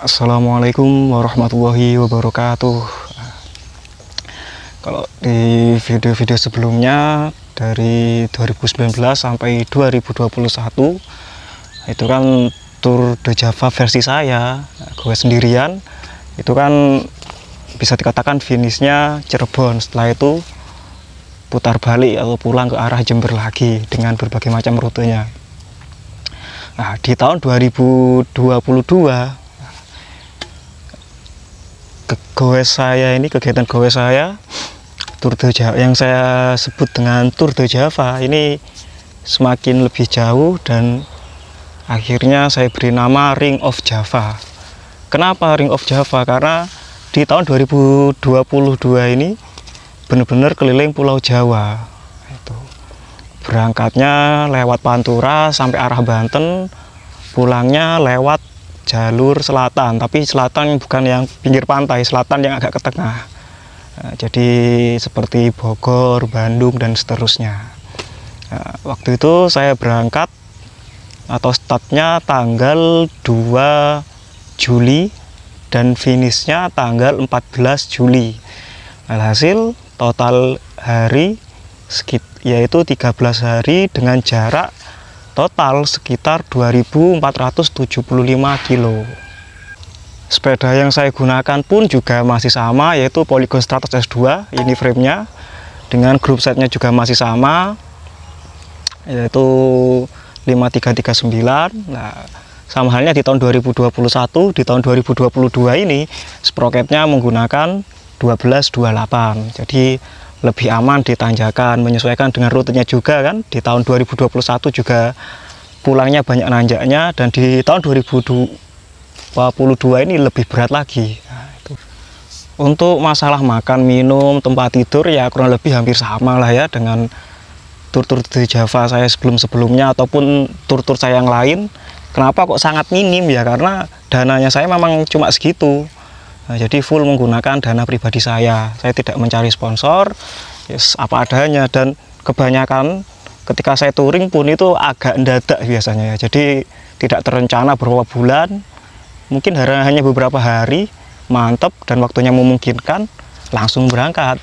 Assalamualaikum warahmatullahi wabarakatuh. Kalau di video-video sebelumnya dari 2019 sampai 2021 itu kan Tour de Java versi saya, gue sendirian. Itu kan bisa dikatakan finishnya Cirebon. Setelah itu putar balik atau pulang ke arah Jember lagi dengan berbagai macam rutenya. Nah, di tahun 2022 kegiatan goes saya Tour de Java yang saya sebut dengan Tour de Java ini semakin lebih jauh dan akhirnya saya beri nama Ring of Java. Kenapa Ring of Java? Karena di tahun 2022 ini benar-benar keliling Pulau Jawa. Itu berangkatnya lewat Pantura sampai arah Banten, pulangnya lewat jalur selatan, tapi selatan bukan yang pinggir pantai, selatan yang agak ke tengah. Nah, jadi seperti Bogor, Bandung, dan seterusnya. Nah, waktu itu saya berangkat atau startnya tanggal 2 Juli dan finishnya tanggal 14 Juli. Alhasil total hari yaitu 13 hari dengan jarak total sekitar 2.475 kilo. Sepeda yang saya gunakan pun juga masih sama, yaitu Polygon Stratos S2. Ini framenya dengan grup setnya juga masih sama, yaitu 5339. Nah, sama halnya di tahun 2021. Di tahun 2022 ini sproketnya menggunakan 1228. Jadi lebih aman di tanjakan, menyesuaikan dengan rutenya juga kan. Di tahun 2021 juga pulangnya banyak nanjaknya, dan di tahun 2022 ini lebih berat lagi. Nah, itu. Untuk masalah makan, minum, tempat tidur ya kurang lebih hampir sama lah ya dengan tur-tur di Java saya sebelum-sebelumnya ataupun tur-tur saya yang lain. Kenapa kok sangat minim ya? Karena dananya saya memang cuma segitu. Nah, jadi full menggunakan dana pribadi saya tidak mencari sponsor, yes, apa adanya. Dan kebanyakan ketika saya touring pun itu agak mendadak biasanya ya, jadi tidak terencana beberapa bulan, mungkin hanya beberapa hari, mantep dan waktunya memungkinkan langsung berangkat.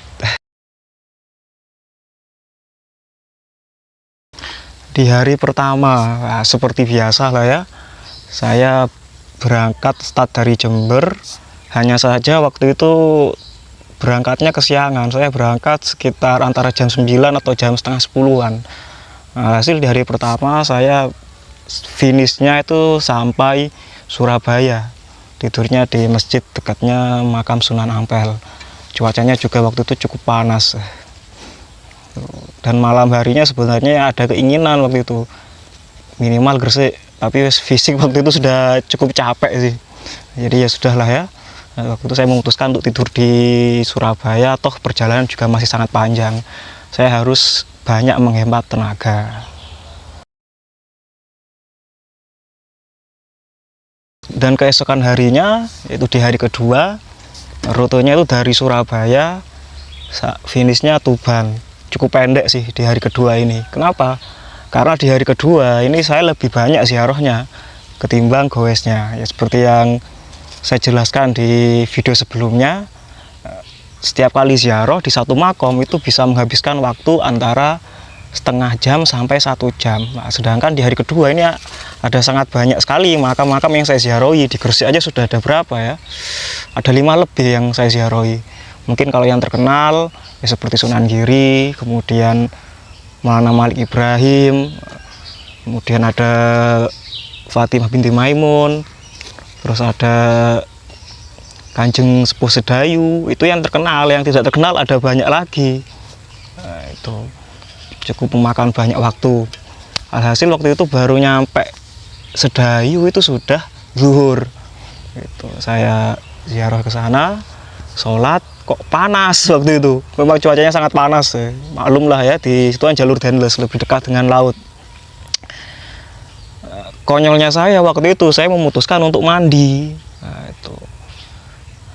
Di hari pertama, nah, seperti biasa lah ya, saya berangkat start dari Jember. Hanya saja waktu itu berangkatnya kesiangan. Saya berangkat sekitar antara jam 9 atau jam setengah 10-an. Nah, hasil di hari pertama saya finishnya itu sampai Surabaya. Tidurnya di masjid dekatnya makam Sunan Ampel. Cuacanya juga waktu itu cukup panas. Dan malam harinya sebenarnya ada keinginan waktu itu minimal Gresik, tapi fisik waktu itu sudah cukup capek sih. Jadi ya sudahlah ya. Nah, waktu itu saya memutuskan untuk tidur di Surabaya, toh perjalanan juga masih sangat panjang. Saya harus banyak menghemat tenaga. Dan keesokan harinya, yaitu di hari kedua, rutenya itu dari Surabaya, finishnya Tuban. Cukup pendek sih di hari kedua ini. Kenapa? Karena di hari kedua ini saya lebih banyak ziarahnya ketimbang goesnya. Ya seperti yang saya jelaskan di video sebelumnya, setiap kali ziarah di satu makom itu bisa menghabiskan waktu antara setengah jam sampai 1 jam. Nah, sedangkan di hari kedua ini ada sangat banyak sekali makam-makam yang saya ziarahi. Di Gresik aja sudah ada berapa ya? Ada 5 lebih yang saya ziarahi. Mungkin kalau yang terkenal ya seperti Sunan Giri, kemudian Maulana Malik Ibrahim, kemudian ada Fatimah binti Maimun, terus ada Kanjeng Sepuh Sedayu. Itu yang terkenal. Yang tidak terkenal ada banyak lagi. Nah, itu cukup memakan banyak waktu. Alhasil waktu itu baru nyampe Sedayu itu sudah zuhur. Itu saya ziarah ke sana, sholat, kok panas waktu itu. Memang cuacanya sangat panas ya. Maklum lah ya, di situ kan jalur Dendles, lebih dekat dengan laut. Konyolnya saya waktu itu saya memutuskan untuk mandi. Nah, itu.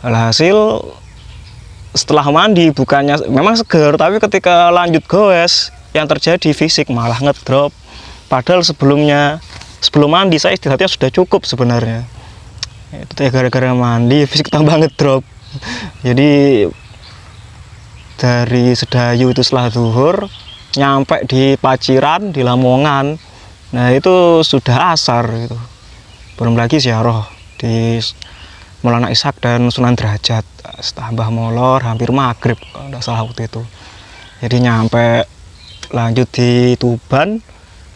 Alhasil setelah mandi bukannya memang seger, tapi ketika lanjut goes yang terjadi fisik malah ngedrop. Padahal sebelum mandi saya istirahatnya sudah cukup sebenarnya. Itu ya gara-gara mandi fisik tambah ngedrop. Jadi dari Sedayu itu setelah zuhur nyampe di Paciran, di Lamongan, nah itu sudah asar gitu. Belum lagi ziarah di Maulana Ishaq dan Sunan Derajat, tambah molor hampir maghrib kalau tidak salah waktu itu. Jadi nyampe lanjut di Tuban,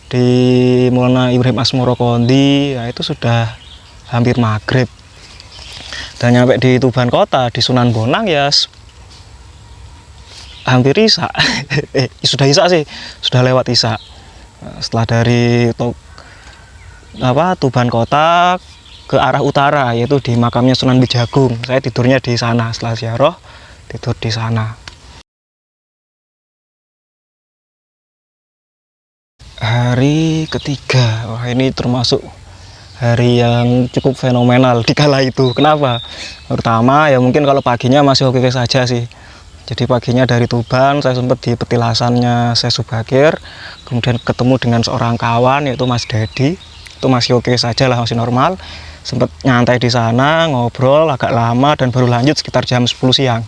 di Maulana Ibrahim Asmoro Kondi, ya itu sudah hampir maghrib. Dan nyampe di Tuban kota, di Sunan Bonang ya hampir isya. Sudah isya sih, sudah lewat isya. Setelah dari Tuban kota ke arah utara, yaitu di makamnya Sunan Bejagung, saya tidurnya di sana. Setelah ziarah tidur di sana. Hari ketiga, wah ini termasuk hari yang cukup fenomenal di kala itu. Kenapa? Pertama ya mungkin kalau paginya masih oke-oke saja sih. Jadi paginya dari Tuban saya sempat di petilasannya Syekh Subakir, kemudian ketemu dengan seorang kawan yaitu Mas Dedi. Itu masih oke saja lah, masih normal. Sempat nyantai di sana, ngobrol agak lama dan baru lanjut sekitar jam 10 siang.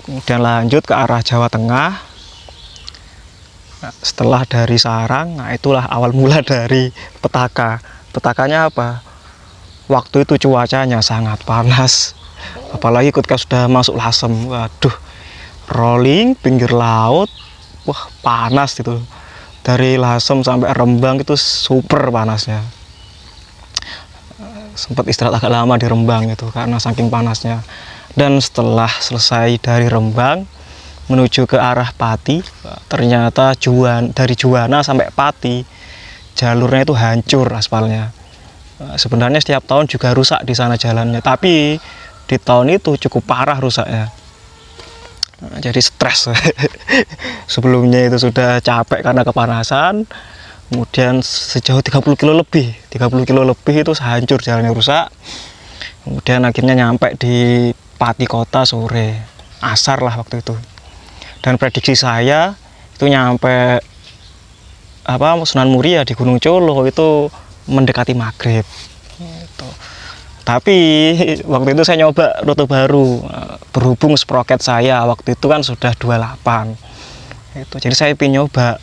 Kemudian lanjut ke arah Jawa Tengah. Nah, setelah dari sarang, nah itulah awal mula dari petaka. Petakanya apa? Waktu itu cuacanya sangat panas, apalagi ketika sudah masuk Lasem. Waduh, rolling pinggir laut, wah panas gitu. Dari Lasem sampai Rembang itu super panasnya. Sempat istirahat agak lama di Rembang itu karena saking panasnya. Dan setelah selesai dari Rembang menuju ke arah Pati, ternyata dari Juwana sampai Pati jalurnya itu hancur aspalnya. Sebenarnya setiap tahun juga rusak di sana jalannya, tapi di tahun itu cukup parah rusaknya. Jadi stres. Sebelumnya itu sudah capek karena kepanasan, kemudian sejauh 30 kilo lebih itu hancur, jalannya rusak. Kemudian akhirnya nyampe di Pati kota sore, asar lah waktu itu. Dan prediksi saya itu nyampe Sunan Muria di Gunung Colo itu mendekati maghrib gitu. Tapi waktu itu saya nyoba rute baru, berhubung sproket saya waktu itu kan sudah 28 itu, jadi saya ingin nyoba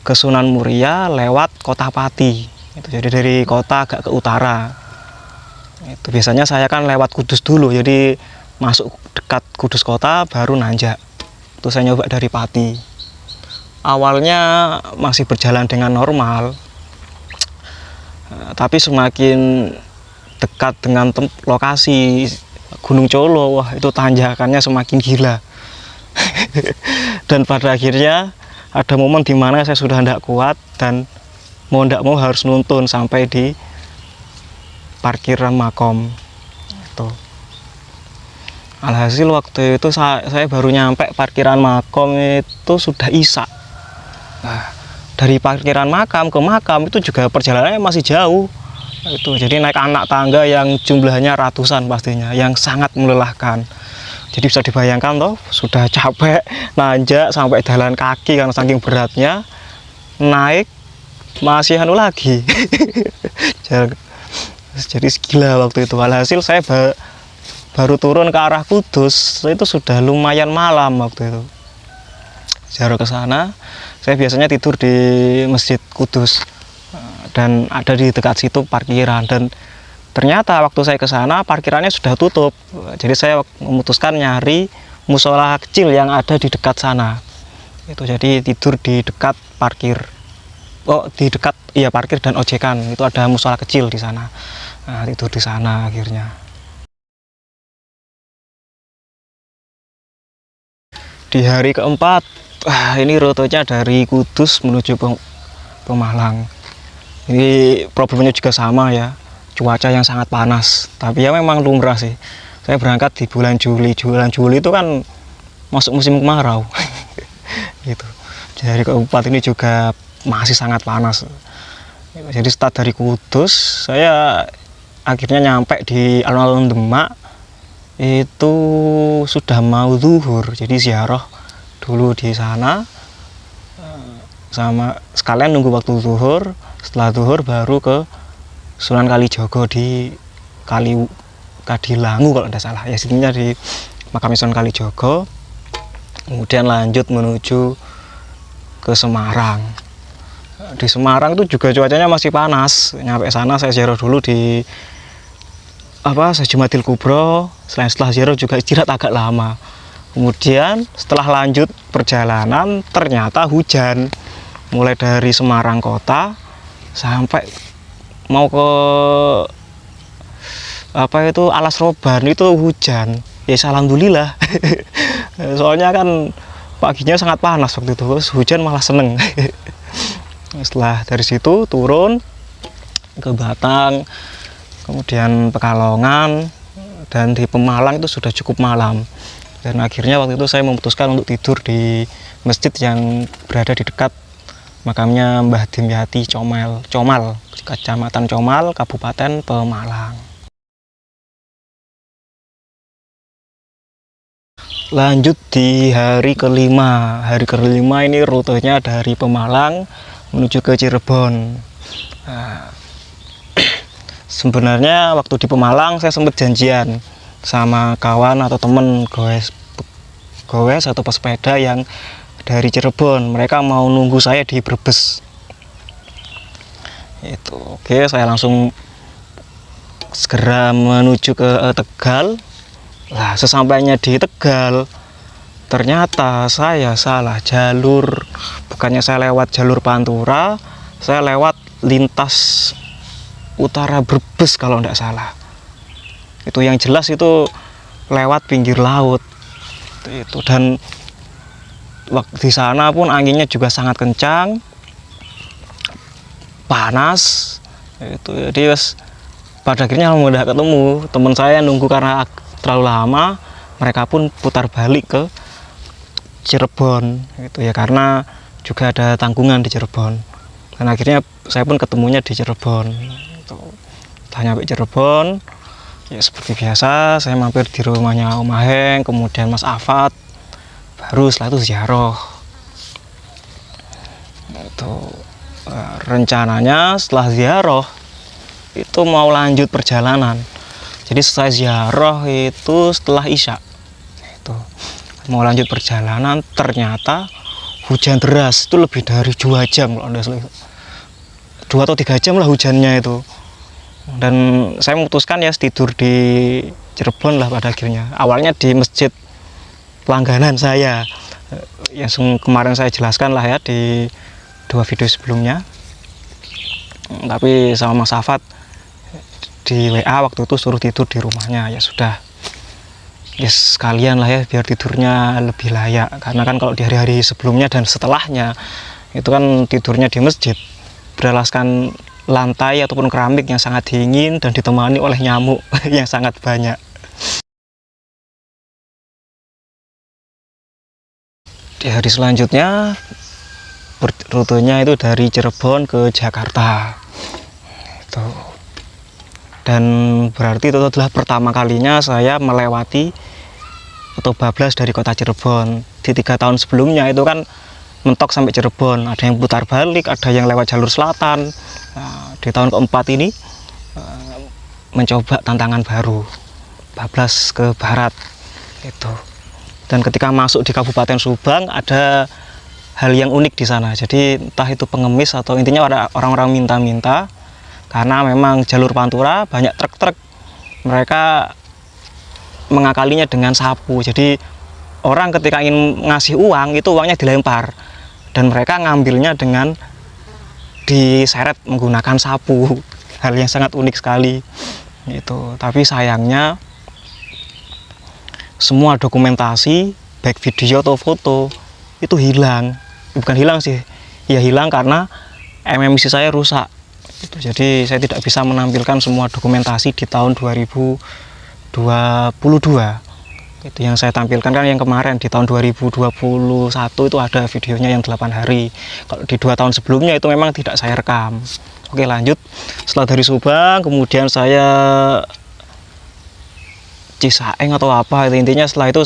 ke Sunan Muria lewat kota Pati itu. Jadi dari kota agak ke utara itu, biasanya saya kan lewat Kudus dulu, jadi masuk dekat Kudus kota baru nanjak. Itu saya nyoba dari Pati. Awalnya masih berjalan dengan normal, tapi semakin dekat dengan lokasi Gunung Colo, wah itu tanjakannya semakin gila. Dan pada akhirnya ada momen di mana saya sudah tidak kuat dan mau tidak mau harus nuntun sampai di parkiran makom. Alhasil waktu itu saya baru nyampe parkiran makom itu sudah isya. Nah, dari parkiran makam ke makam itu juga perjalanannya masih jauh. Itu jadi naik anak tangga yang jumlahnya ratusan pastinya, yang sangat melelahkan. Jadi bisa dibayangkan toh, sudah capek nanjak sampai jalan kaki karena saking beratnya, naik masih lagi. Jadi gila waktu itu. Alhasil saya baru turun ke arah Kudus itu sudah lumayan malam waktu itu. Ziarah ke sana, saya biasanya tidur di Masjid Kudus dan ada di dekat situ parkiran, dan ternyata waktu saya ke sana parkirannya sudah tutup. Jadi saya memutuskan nyari musola kecil yang ada di dekat sana. Itu jadi tidur di dekat parkir. Di dekat parkir dan ojekan itu ada musola kecil di sana. Nah, tidur di sana akhirnya. Di hari keempat, ini rutenya dari Kudus menuju Pemalang. Ini problemnya juga sama ya, cuaca yang sangat panas. Tapi ya memang lumrah sih. Saya berangkat di bulan Juli. Bulan Juli itu kan masuk musim kemarau. Gitu. Di hari keempat ini juga masih sangat panas. Jadi start dari Kudus, saya akhirnya nyampe di alun-alun Demak. Itu sudah mau zuhur, jadi ziarah dulu di sana sama sekalian nunggu waktu zuhur. Setelah zuhur baru ke Sunan Kalijogo di Kadilangu kalau tidak salah, ya intinya di makam Sunan Kalijogo. Kemudian lanjut menuju ke Semarang. Di Semarang itu juga cuacanya masih panas. Nyampe sana saya ziarah dulu di Jumatil Kubro. Setelah ziarah juga istirahat agak lama. Kemudian setelah lanjut perjalanan ternyata hujan. Mulai dari Semarang kota sampai mau ke Alas Roban itu hujan. Ya alhamdulillah. Soalnya kan paginya sangat panas waktu itu, hujan malah seneng. Setelah dari situ turun ke Batang, kemudian Pekalongan, dan di Pemalang itu sudah cukup malam. Dan akhirnya waktu itu saya memutuskan untuk tidur di masjid yang berada di dekat makamnya Mbah Dimyati Comal, Kecamatan Comal, Kabupaten Pemalang. Lanjut di hari kelima. Hari kelima ini rutenya dari Pemalang menuju ke Cirebon. Nah, sebenarnya waktu di Pemalang saya sempat janjian sama kawan atau temen goes atau pesepeda yang dari Cirebon. Mereka mau nunggu saya di Brebes. Oke, saya langsung segera menuju ke Tegal. Nah, sesampainya di Tegal, ternyata saya salah jalur. Bukannya saya lewat jalur Pantura, saya lewat lintas utara Brebes kalau tidak salah. Itu yang jelas itu lewat pinggir laut. Dan di sana pun anginnya juga sangat kencang, panas. Jadi pada akhirnya mudah ketemu teman saya nunggu karena terlalu lama, mereka pun putar balik ke Cirebon ya, karena juga ada tanggungan di Cirebon. Dan akhirnya saya pun ketemunya di Cirebon. Setelah nyampe Cirebon, ya seperti biasa saya mampir di rumahnya Om Aheng, kemudian Mas Afat, baru setelah itu ziarah. Rencananya setelah ziarah itu mau lanjut perjalanan. Jadi selesai ziarah itu setelah Isya. Mau lanjut perjalanan, ternyata hujan deras. Itu lebih dari 2 jam kalau 2 atau 3 jam lah hujannya itu. Dan saya memutuskan ya tidur di Cirebon lah pada akhirnya. Awalnya di masjid langganan saya yang kemarin saya jelaskan lah ya di 2 video sebelumnya. Tapi sama Mas Afat di WA waktu itu suruh tidur di rumahnya, ya sudah, yes, sekalian lah ya biar tidurnya lebih layak. Karena kan kalau di hari-hari sebelumnya dan setelahnya itu kan tidurnya di masjid beralaskan lantai ataupun keramik yang sangat dingin dan ditemani oleh nyamuk yang sangat banyak. Di hari selanjutnya rutenya itu dari Cirebon ke Jakarta. Dan berarti itu adalah pertama kalinya saya melewati atau bablas dari kota Cirebon. Di 3 tahun sebelumnya itu kan mentok sampai Cirebon, ada yang putar balik, ada yang lewat jalur selatan. Nah, di tahun keempat ini mencoba tantangan baru, bablas ke barat itu. Dan ketika masuk di Kabupaten Subang ada hal yang unik di sana. Jadi entah itu pengemis atau intinya ada orang-orang minta-minta. Karena memang jalur Pantura banyak truk-truk, mereka mengakalinya dengan sapu. Jadi orang ketika ingin ngasih uang itu uangnya dilempar dan mereka ngambilnya dengan diseret menggunakan sapu. Hal yang sangat unik sekali itu. Tapi sayangnya semua dokumentasi baik video atau foto itu hilang. Bukan hilang sih, ya hilang karena MMC saya rusak. Jadi saya tidak bisa menampilkan semua dokumentasi di tahun 2022. Itu yang saya tampilkan kan yang kemarin di tahun 2021 itu ada videonya yang 8 hari. Kalau di 2 tahun sebelumnya itu memang tidak saya rekam. Oke, lanjut. Setelah dari Subang kemudian saya Cisaeng atau apa, intinya setelah itu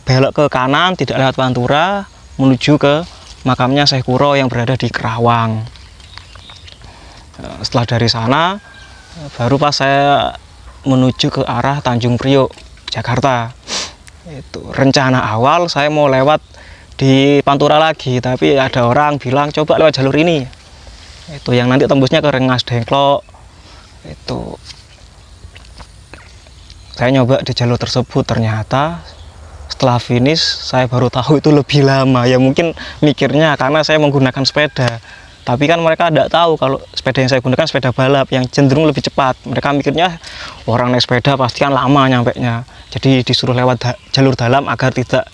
belok ke kanan tidak lewat Pantura menuju ke makamnya Syekh Kuro yang berada di Kerawang. Setelah dari sana Baru pas saya menuju ke arah Tanjung Priok, Jakarta. Itu rencana awal saya mau lewat di Pantura lagi, tapi ada orang bilang coba lewat jalur ini. Itu yang nanti tembusnya ke Rengas Dengklok. Itu saya nyoba di jalur tersebut, ternyata setelah finish saya baru tahu itu lebih lama. Ya mungkin mikirnya karena saya menggunakan sepeda, tapi kan mereka tidak tahu kalau sepeda yang saya gunakan sepeda balap yang cenderung lebih cepat. Mereka mikirnya orang naik sepeda pasti kan lama nyampainya, jadi disuruh lewat jalur dalam agar tidak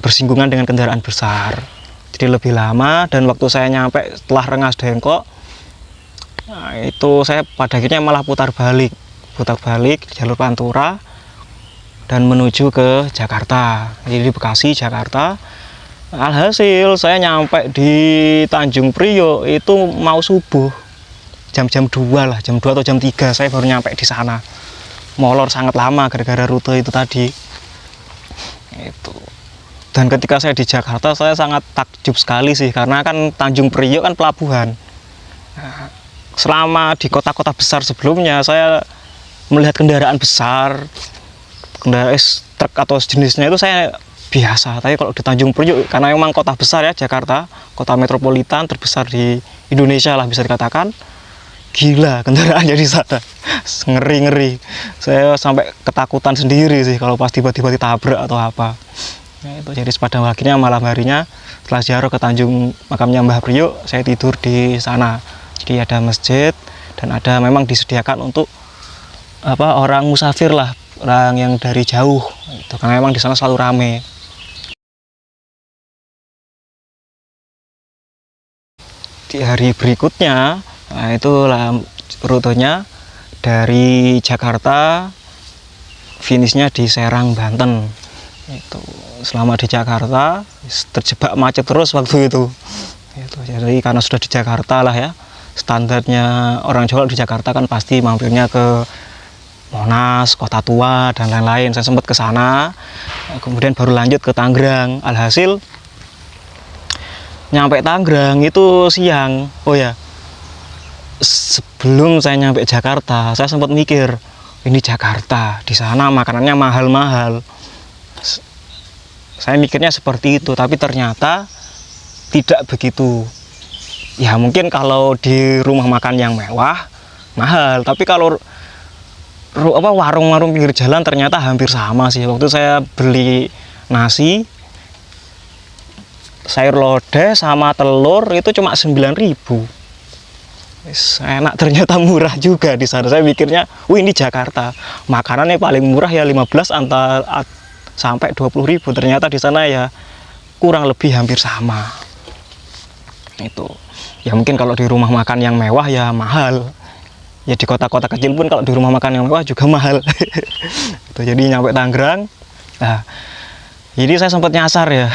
bersinggungan dengan kendaraan besar. Jadi lebih lama, dan waktu saya nyampe setelah Rengas Dengklok, nah, itu saya pada akhirnya malah putar balik di jalur Pantura dan menuju ke Jakarta. Jadi di Bekasi, Jakarta. Alhasil saya nyampe di Tanjung Priok itu mau subuh, jam-jam 2 lah, jam 2 atau jam 3 saya baru nyampe di sana. Molor sangat lama gara-gara rute itu tadi. Itu. Dan ketika saya di Jakarta saya sangat takjub sekali sih, karena kan Tanjung Priok kan pelabuhan. Nah, selama di kota-kota besar sebelumnya saya melihat kendaraan besar, kendaraan truk atau jenisnya itu saya biasa. Tapi kalau di Tanjung Priok, karena memang kota besar ya, Jakarta, kota metropolitan terbesar di Indonesia lah bisa dikatakan, gila kendaraannya di sana, ngeri-ngeri. Saya sampai ketakutan sendiri sih kalau pas tiba-tiba ditabrak atau apa. Nah, itu jadi pada akhirnya malam harinya setelah ziarah ke Tanjung makamnya Mbah Priok, saya tidur di sana. Jadi ada masjid dan ada memang disediakan untuk orang musafir lah, orang yang dari jauh. Itu karena memang di sana selalu rame. Di hari berikutnya, nah itulah rutenya dari Jakarta, finishnya di Serang, Banten. Itu selama di Jakarta terjebak macet terus waktu itu. Jadi karena sudah di Jakarta lah ya, standarnya orang Jawa di Jakarta kan pasti mampirnya ke Monas, Kota Tua dan lain-lain. Saya sempat ke sana, kemudian baru lanjut ke Tangerang. Alhasil nyampe Tangerang itu siang. Oh ya, sebelum saya nyampe Jakarta, saya sempat mikir, ini Jakarta, di sana makanannya mahal-mahal. Saya mikirnya seperti itu, tapi ternyata tidak begitu. Ya mungkin kalau di rumah makan yang mewah mahal, tapi kalau warung-warung pinggir jalan ternyata hampir sama sih. Waktu saya beli nasi, sayur lodeh sama telur itu cuma 9.000. Enak, ternyata murah juga di sana. Saya mikirnya, wih ini Jakarta, makanannya paling murah ya 15 sampai 20.000. Ternyata di sana ya kurang lebih hampir sama. Itu ya mungkin kalau di rumah makan yang mewah ya mahal. Ya di kota-kota kecil pun kalau di rumah makan yang mewah juga mahal. Itu jadi nyampe Tangerang. Nah, jadi saya sempat nyasar ya.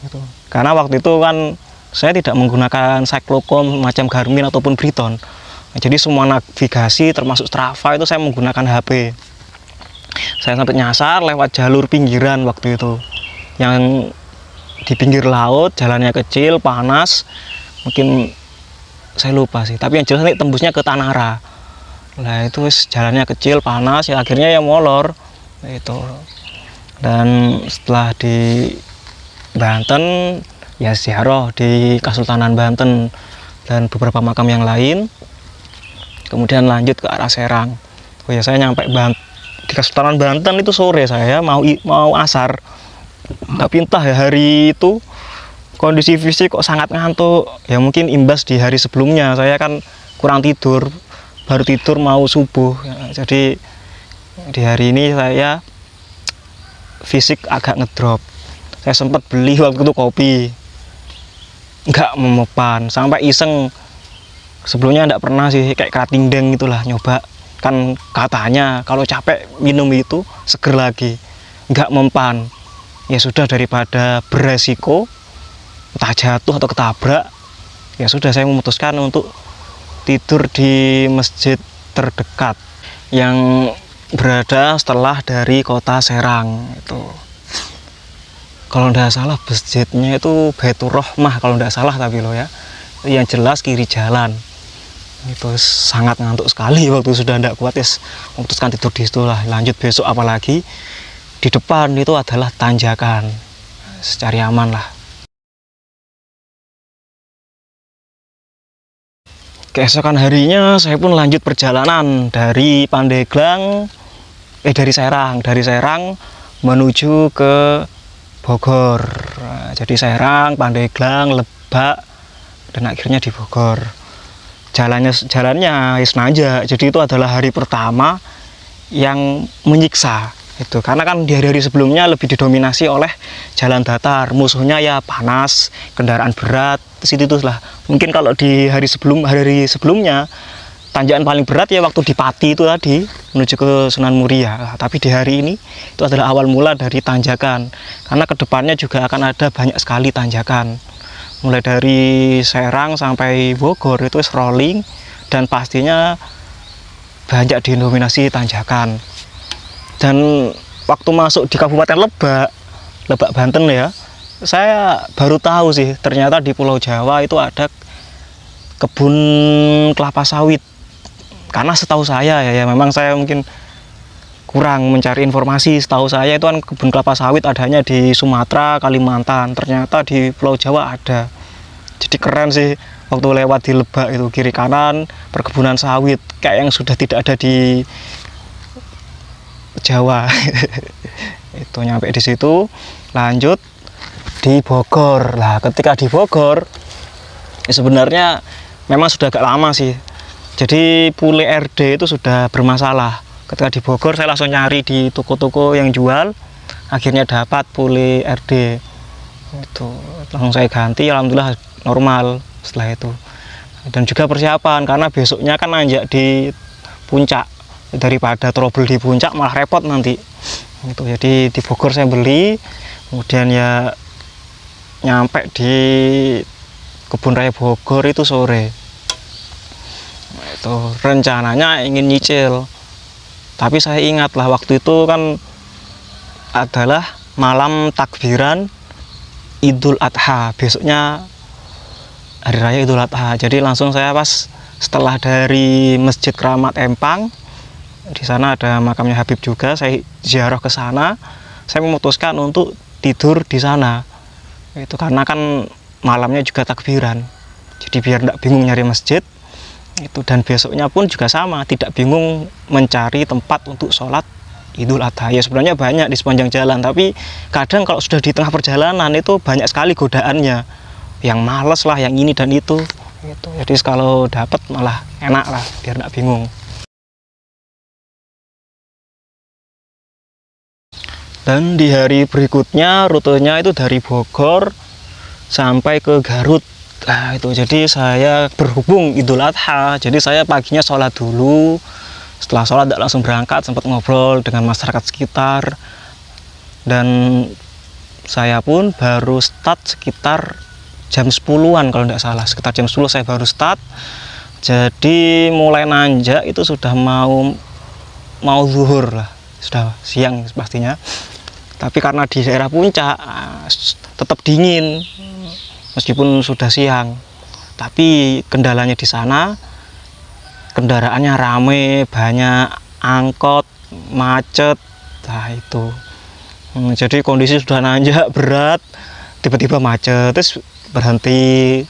Gitu. Karena waktu itu kan saya tidak menggunakan cyclocom macam Garmin ataupun Briton. Nah, jadi semua navigasi termasuk Strava itu saya menggunakan HP. Saya sampai nyasar lewat jalur pinggiran waktu itu. Yang di pinggir laut, jalannya kecil, panas. Mungkin saya lupa sih, tapi yang jelas nanti tembusnya ke Tanara. Nah itu jalannya kecil, panas, ya akhirnya ya molor itu. Dan setelah di Banten ya ziarah di Kesultanan Banten dan beberapa makam yang lain, kemudian lanjut ke arah Serang. Oh ya, saya nyampe di Kesultanan Banten itu sore, saya mau asar, tapi entah ya hari itu kondisi fisik kok sangat ngantuk. Ya mungkin imbas di hari sebelumnya saya kan kurang tidur, baru tidur mau subuh ya, jadi di hari ini saya fisik agak ngedrop. Saya sempat beli waktu itu kopi, nggak memepan, sampai iseng. Sebelumnya nggak pernah sih, kayak kerating deng itulah, nyoba. Kan katanya kalau capek minum itu seger lagi, nggak mempan. Ya sudah, daripada beresiko entah jatuh atau ketabrak, ya sudah saya memutuskan untuk tidur di masjid terdekat yang berada setelah dari kota Serang. Itu kalau tidak salah masjidnya itu Baitur Rahmah kalau tidak salah, tapi loh ya, yang jelas kiri jalan. Itu sangat ngantuk sekali waktu sudah tidak kuat, memutuskan tidur di situ lah, lanjut besok. Apalagi di depan itu adalah tanjakan, cari aman lah. Keesokan harinya saya pun lanjut perjalanan dari Pandeglang, dari Serang menuju ke Bogor. Nah, jadi Serang, Pandeglang, Lebak, dan akhirnya di Bogor. Jalannya nanjak, jadi itu adalah hari pertama yang menyiksa itu, karena kan di hari-hari sebelumnya lebih didominasi oleh jalan datar, musuhnya ya panas, kendaraan berat, itu lah. Mungkin kalau di hari sebelumnya tanjakan paling berat ya waktu di Pati itu tadi menuju ke Sunan Muria. Tapi di hari ini itu adalah awal mula dari tanjakan, karena kedepannya juga akan ada banyak sekali tanjakan. Mulai dari Serang sampai Bogor itu rolling, dan pastinya banyak didominasi tanjakan. Dan waktu masuk di Kabupaten Lebak Banten ya, saya baru tahu sih ternyata di Pulau Jawa itu ada kebun kelapa sawit. Karena setahu saya ya memang saya mungkin kurang mencari informasi. Setahu saya itu kan kebun kelapa sawit adanya di Sumatera, Kalimantan. Ternyata di Pulau Jawa ada. Jadi keren sih waktu lewat di Lebak itu, kiri kanan perkebunan sawit kayak yang sudah tidak ada di Jawa. Itu nyampe di situ, lanjut di Bogor. Lah ketika di Bogor ya sebenarnya memang sudah agak lama sih. Jadi pule RD itu sudah bermasalah. Ketika di Bogor saya langsung nyari di toko-toko yang jual, akhirnya dapat pule RD. Itu langsung saya ganti, alhamdulillah normal setelah itu. Dan juga persiapan karena besoknya kan nanjak di puncak, daripada trouble di puncak malah repot nanti. Itu jadi di Bogor saya beli, kemudian ya nyampe di Kebun Raya Bogor itu sore. Itu rencananya ingin nyicil, tapi saya ingatlah waktu itu kan adalah malam takbiran Idul Adha, besoknya hari raya Idul Adha. Jadi langsung saya pas setelah dari Masjid Keramat Empang, di sana ada makamnya Habib juga, saya ziarah ke sana. Saya memutuskan untuk tidur di sana. Itu karena kan malamnya juga takbiran. Jadi biar tidak bingung nyari masjid. Itu, dan besoknya pun juga sama, tidak bingung mencari tempat untuk sholat Idul Adha. Ya sebenarnya banyak di sepanjang jalan, tapi kadang kalau sudah di tengah perjalanan itu banyak sekali godaannya, yang males lah, yang ini dan itu. Gitu. Jadi kalau dapat malah enak lah, biar tidak bingung. Dan di hari berikutnya rutenya itu dari Bogor sampai ke Garut. Nah itu jadi saya berhubung Idul Adha, jadi saya paginya sholat dulu. Setelah sholat tidak langsung berangkat, sempat ngobrol dengan masyarakat sekitar. Dan saya pun baru start sekitar jam 10-an kalau tidak salah, sekitar jam 10 saya baru start. Jadi mulai nanjak itu sudah mau zuhur lah, sudah siang pastinya. Tapi karena di daerah puncak tetap dingin meskipun sudah siang. Tapi kendalanya di sana, kendaraannya rame, banyak angkot, macet. Nah itu. Jadi kondisi sudah nanjak berat, tiba-tiba macet, terus berhenti.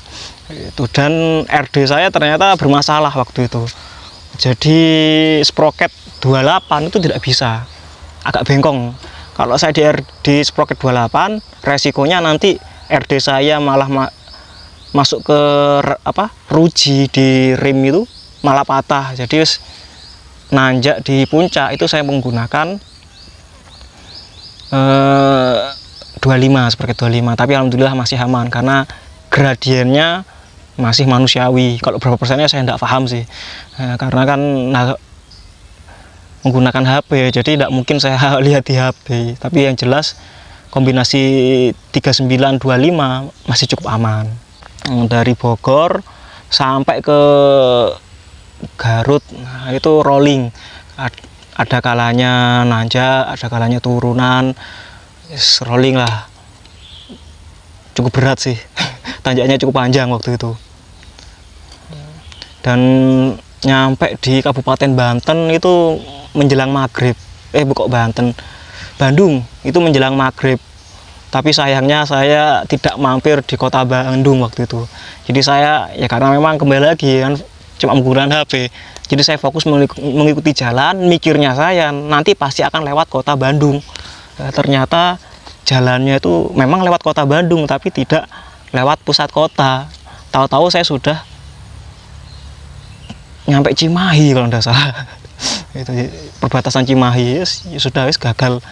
Itu, dan RD saya ternyata bermasalah waktu itu. Jadi sproket 28 itu tidak bisa, agak bengkong. Kalau saya di sproket 28, resikonya nanti RD saya malah masuk ke ruji di rim itu malah patah. Jadi nanjak di puncak itu saya menggunakan 25, sproket 25, tapi alhamdulillah masih aman karena gradiennya masih manusiawi. Kalau berapa persennya saya tidak paham sih, karena kan menggunakan HP, jadi tidak mungkin saya lihat di HP. Tapi yang jelas kombinasi 3925 masih cukup aman. Dari Bogor sampai ke Garut, nah itu rolling. Ada kalanya nanjak, ada kalanya turunan, rolling lah. Cukup berat sih, tanjaknya cukup panjang waktu itu. dan nyampe di Kabupaten Banten itu menjelang maghrib. Bukan Banten, Bandung itu menjelang maghrib. Tapi sayangnya saya tidak mampir di kota Bandung waktu itu. Jadi saya ya karena memang kembali lagi kan cuma menggunakan HP. Jadi saya fokus mengikuti jalan, mikirnya saya nanti pasti akan lewat kota Bandung. Ternyata jalannya itu memang lewat kota Bandung tapi tidak lewat pusat kota. Tahu-tahu saya sudah nyampe Cimahi kalau tidak salah. Itu perbatasan Cimahi ya sudah gagal.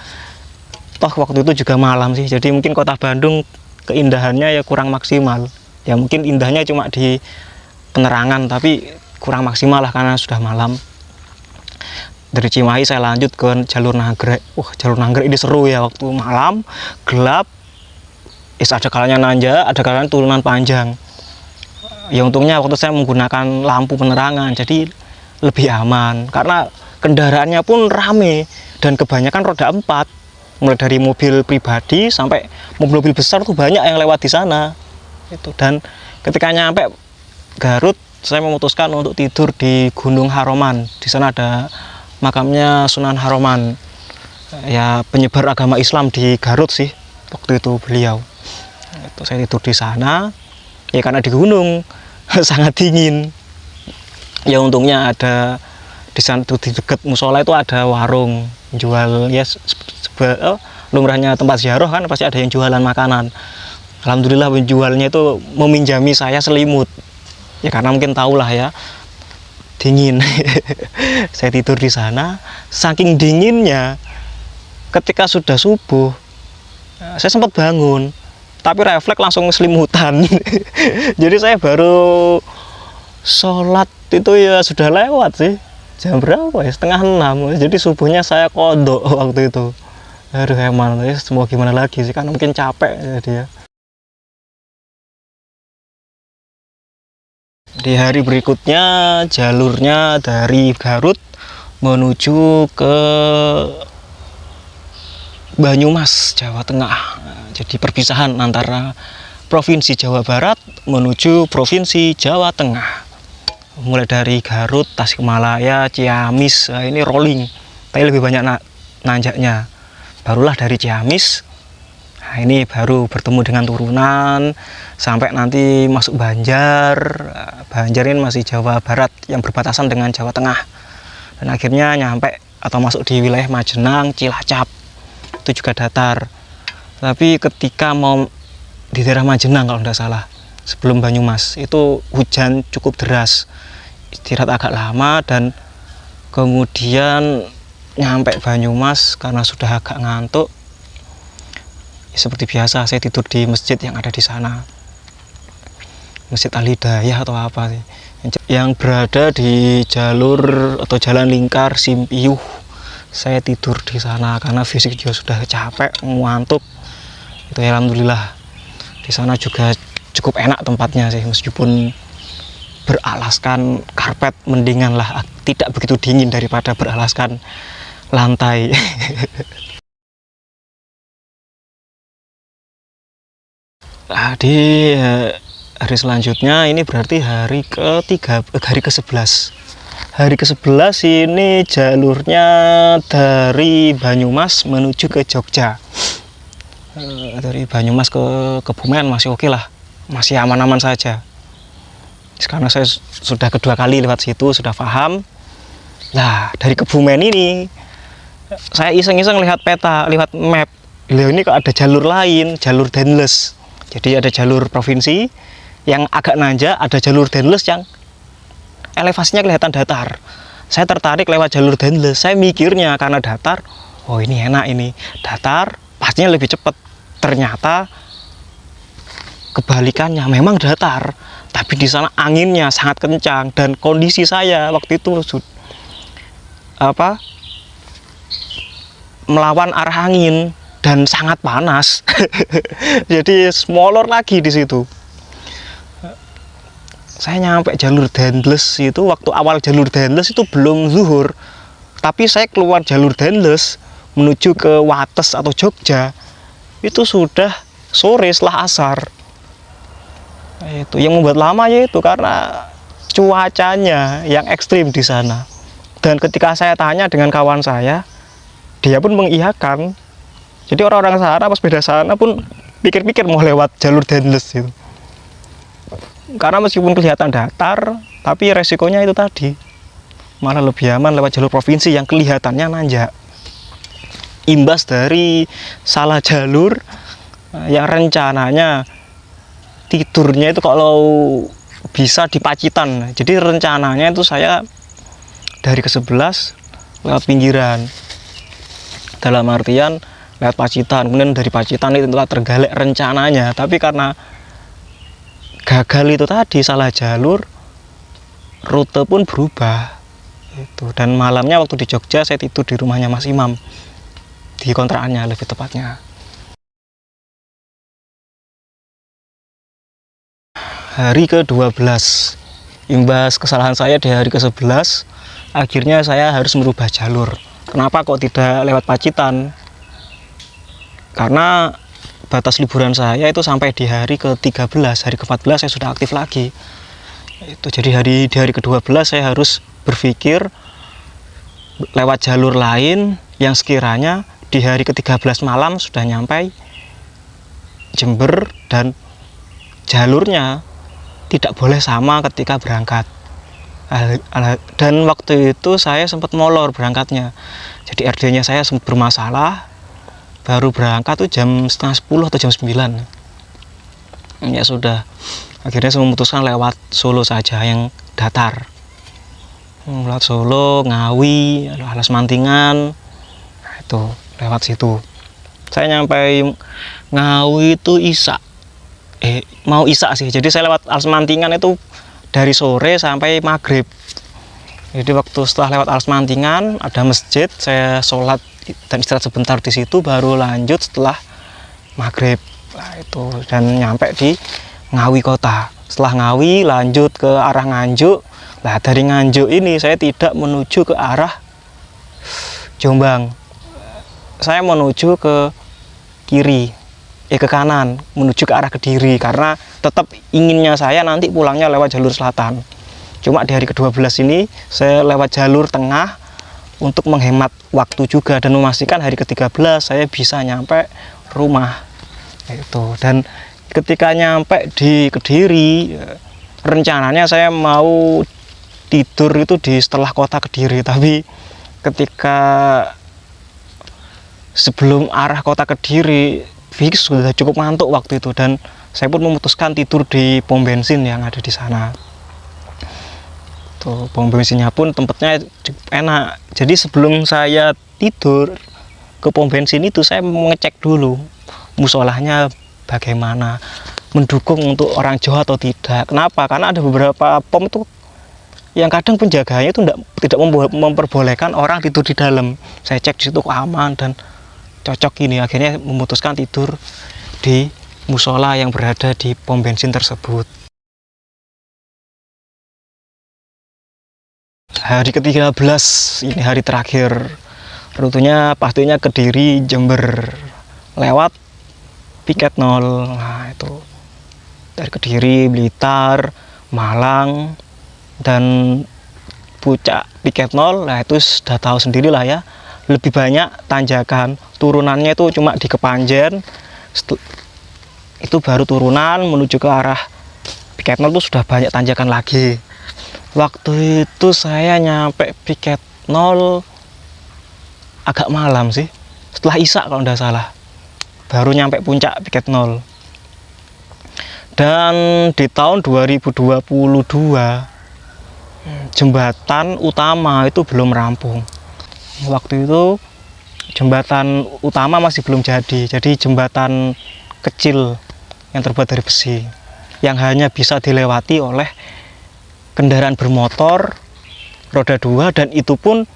Toh waktu itu juga malam sih, jadi mungkin kota Bandung keindahannya ya kurang maksimal. Ya mungkin indahnya cuma di penerangan, tapi kurang maksimal lah karena sudah malam. Dari Cimahi saya lanjut ke jalur Nagrek. Jalur Nagrek ini seru ya, waktu malam gelap. Ada kalanya nanjak, ada kalanya turunan panjang. Ya untungnya waktu saya menggunakan lampu penerangan, jadi lebih aman karena kendaraannya pun rame dan kebanyakan roda 4. Mulai dari mobil pribadi sampai mobil-mobil besar tuh banyak yang lewat di sana. Dan ketika nyampe Garut, saya memutuskan untuk tidur di Gunung Haroman. Di sana ada makamnya Sunan Haroman, ya penyebar agama Islam di Garut sih waktu itu beliau. Saya tidur di sana, ya karena di gunung sangat dingin. Ya untungnya ada di sana di dekat musola itu ada warung jual ya lumrahnya tempat ziarah kan pasti ada yang jualan makanan. Alhamdulillah penjualnya itu meminjami saya selimut. Ya karena mungkin tahulah ya dingin. Saya tidur di sana, saking dinginnya ketika sudah subuh saya sempat bangun, tapi refleks langsung selimutan. Jadi saya baru sholat itu ya sudah lewat sih. Jam berapa ya? 5:30. Jadi subuhnya saya kodok waktu itu. Aduh emang ya, semua gimana lagi sih, kan mungkin capek jadi ya. Di hari berikutnya jalurnya dari Garut menuju ke Banyumas, Jawa Tengah. Jadi perpisahan antara Provinsi Jawa Barat menuju Provinsi Jawa Tengah. Mulai dari Garut, Tasikmalaya, Ciamis, ini rolling, tapi lebih banyak nanjaknya. Barulah dari Ciamis, nah ini baru bertemu dengan turunan, sampai nanti masuk Banjar. Banjar ini masih Jawa Barat yang berbatasan dengan Jawa Tengah. Dan akhirnya nyampe atau masuk di wilayah Majenang, Cilacap, itu juga datar. Tapi ketika mau di daerah Majenang kalau tidak salah, sebelum Banyumas, itu hujan cukup deras. Istirahat agak lama dan kemudian nyampe Banyumas karena sudah agak ngantuk. Ya, seperti biasa saya tidur di masjid yang ada di sana. Masjid Al-Hidayah atau apa sih. Yang berada di jalur atau jalan lingkar Simpiuh. Saya tidur di sana karena fisik juga sudah capek, ngantuk. Itu ya, alhamdulillah. Di sana juga cukup enak tempatnya sih, meskipun beralaskan karpet mendingan lah, tidak begitu dingin daripada beralaskan lantai. Nah, di hari selanjutnya ini berarti hari ke-11. Hari ke-11 ini jalurnya dari Banyumas menuju ke Jogja. Dari Banyumas ke Kebumen masih oke lah, masih aman-aman saja. Karena saya sudah kedua kali lewat situ, sudah paham. Nah, dari Kebumen ini saya iseng-iseng lihat peta, lihat map. Ini kok ada jalur lain, jalur Dendles. Jadi ada jalur provinsi yang agak nanjak, ada jalur Dendles yang elevasinya kelihatan datar. Saya tertarik lewat jalur Dendles. Saya mikirnya karena datar, oh ini enak, ini datar, pastinya lebih cepat. Ternyata kebalikannya, memang datar, tapi di sana anginnya sangat kencang dan kondisi saya waktu itu melawan arah angin dan sangat panas. Jadi molor lagi di situ. Saya nyampe jalur Dendles itu, waktu awal jalur Dendles itu belum zuhur, tapi saya keluar jalur Dendles menuju ke Wates atau Jogja itu sudah sore setelah asar. Itu yang membuat lama, yaitu karena cuacanya yang ekstrim di sana. Dan ketika saya tanya dengan kawan saya, dia pun mengiyakan. Jadi orang-orang sana pas sepeda sana pun pikir-pikir mau lewat jalur Dendles itu. Karena meskipun kelihatan datar, tapi resikonya itu tadi. Malah lebih aman lewat jalur provinsi yang kelihatannya nanjak. Imbas dari salah jalur yang rencananya tidurnya itu kalau bisa di Pacitan. Jadi rencananya itu saya dari ke-11 lewat pinggiran. Dalam artian lewat Pacitan, kemudian dari Pacitan itu telah tergalak rencananya. Tapi karena gagal itu tadi, salah jalur, rute pun berubah. Dan malamnya waktu di Jogja saya tidur di rumahnya Mas Imam, di kontrakannya lebih tepatnya. Hari ke-12, imbas kesalahan saya di hari ke-11, akhirnya saya harus merubah jalur. Kenapa kok tidak lewat Pacitan? Karena batas liburan saya itu sampai di hari ke-13, hari ke-14 saya sudah aktif lagi. Jadi di hari ke-12 saya harus berpikir lewat jalur lain yang sekiranya di hari ke-13 malam sudah nyampe Jember dan jalurnya tidak boleh sama ketika berangkat. Dan waktu itu saya sempat molor berangkatnya. Jadi RD-nya saya sempat bermasalah. Baru berangkat tuh jam setengah 10 atau jam 9. Ya sudah. Akhirnya saya memutuskan lewat Solo saja yang datar. Lewat Solo, Ngawi, Alas Mantingan. Nah, itu lewat situ. Saya nyampe Ngawi itu mau Isak sih. Jadi saya lewat Alas Mantingan itu dari sore sampai maghrib. Jadi waktu setelah lewat Alas Mantingan ada masjid, saya sholat dan istirahat sebentar di situ, baru lanjut setelah maghrib. Nah, itu dan nyampe di Ngawi kota. Setelah Ngawi lanjut ke arah Nganjuk. Nah, dari Nganjuk ini saya tidak menuju ke arah Jombang. Saya menuju ke kiri, ke kanan, menuju ke arah Kediri, karena tetap inginnya saya nanti pulangnya lewat jalur selatan. Cuma di hari ke-12 ini saya lewat jalur tengah untuk menghemat waktu juga dan memastikan hari ke-13 saya bisa nyampe rumah. Dan ketika nyampe di Kediri, rencananya saya mau tidur itu di setelah kota Kediri, tapi ketika sebelum arah kota Kediri fix sudah cukup ngantuk waktu itu, dan saya pun memutuskan tidur di pom bensin yang ada di sana. Tuh, pom bensinnya pun tempatnya cukup enak. Jadi sebelum saya tidur ke pom bensin itu saya mengecek dulu musolahnya bagaimana, mendukung untuk orang Jawa atau tidak. Kenapa? Karena ada beberapa pom itu yang kadang penjaganya itu tidak memperbolehkan orang tidur di dalam. Saya cek di situ kok aman dan cocok ini. Akhirnya memutuskan tidur di musola yang berada di pom bensin tersebut. Hari ke-13 ini hari terakhir. Rutenya pastinya Kediri, Jember, lewat Piket 0. Nah, itu dari Kediri, Blitar, Malang, dan puncak Piket 0. Nah, itu sudah tahu sendirilah ya, lebih banyak tanjakan. Turunannya itu cuma di Kepanjen, itu baru turunan menuju ke arah Piket 0 itu sudah banyak tanjakan lagi. Waktu itu saya nyampe Piket 0 agak malam sih, setelah Isya kalau tidak salah, baru nyampe puncak Piket 0. Dan di tahun 2022 jembatan utama itu belum rampung. Waktu itu jembatan utama masih belum jadi jembatan kecil yang terbuat dari besi, yang hanya bisa dilewati oleh kendaraan bermotor roda 2, dan itu pun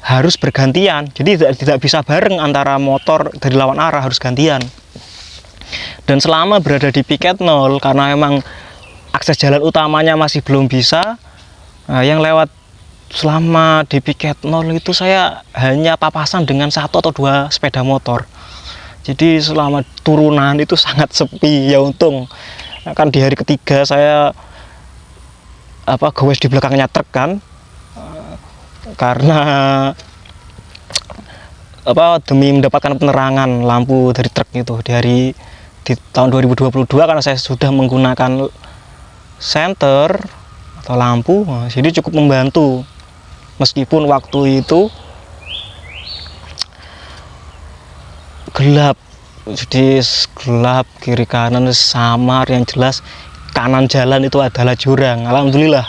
harus bergantian. Jadi tidak bisa bareng antara motor dari lawan arah, harus gantian. Dan selama berada di Piket 0, karena memang akses jalan utamanya masih belum bisa, yang lewat selama di Piket 0 itu saya hanya papasan dengan 1 atau 2 sepeda motor. Jadi selama turunan itu sangat sepi. Ya untung kan di hari ketiga saya gowes di belakangnya truk kan, karena demi mendapatkan penerangan lampu dari truk itu di tahun 2022, karena saya sudah menggunakan senter atau lampu, jadi cukup membantu meskipun waktu itu gelap, jadi gelap kiri kanan samar, yang jelas kanan jalan itu adalah jurang. Alhamdulillah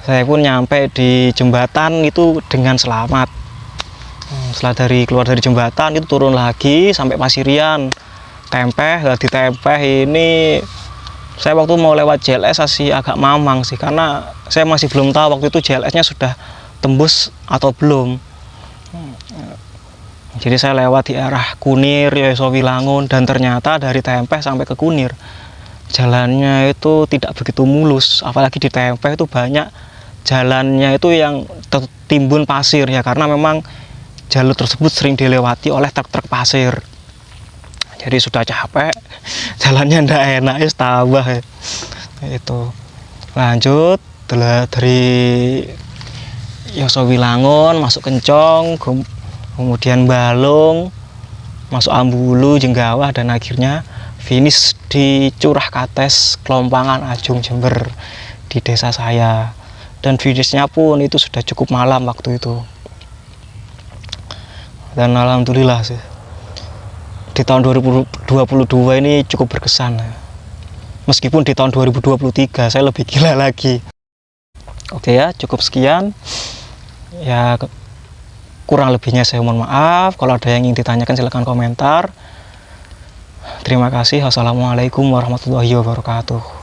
saya pun nyampe di jembatan itu dengan selamat. Setelah keluar dari jembatan itu turun lagi sampai Pasirian, di Tempeh ini saya waktu mau lewat JLS masih agak mamang sih, karena saya masih belum tahu waktu itu JLS-nya sudah tembus atau belum. Jadi saya lewat di arah Kunir, Yosowilangun, dan ternyata dari Tempeh sampai ke Kunir jalannya itu tidak begitu mulus, apalagi di Tempeh itu banyak jalannya itu yang tertimbun pasir ya, karena memang jalur tersebut sering dilewati oleh truk-truk pasir. Jadi sudah capek, jalannya ndak enak, tambah itu. Lanjut dari Yosowilangun masuk Kencong, kemudian Balung, masuk Ambulu, Jenggawah, dan akhirnya finish di Curah Kates, Kelompangan, Ajung, Jember, di desa saya. Dan finishnya pun itu sudah cukup malam waktu itu. Dan alhamdulillah sih, di tahun 2022 ini cukup berkesan. Meskipun di tahun 2023 saya lebih gila lagi. Oke ya, cukup sekian. Ya, kurang lebihnya saya mohon maaf. Kalau ada yang ingin ditanyakan silahkan komentar. Terima kasih. Wassalamualaikum warahmatullahi wabarakatuh.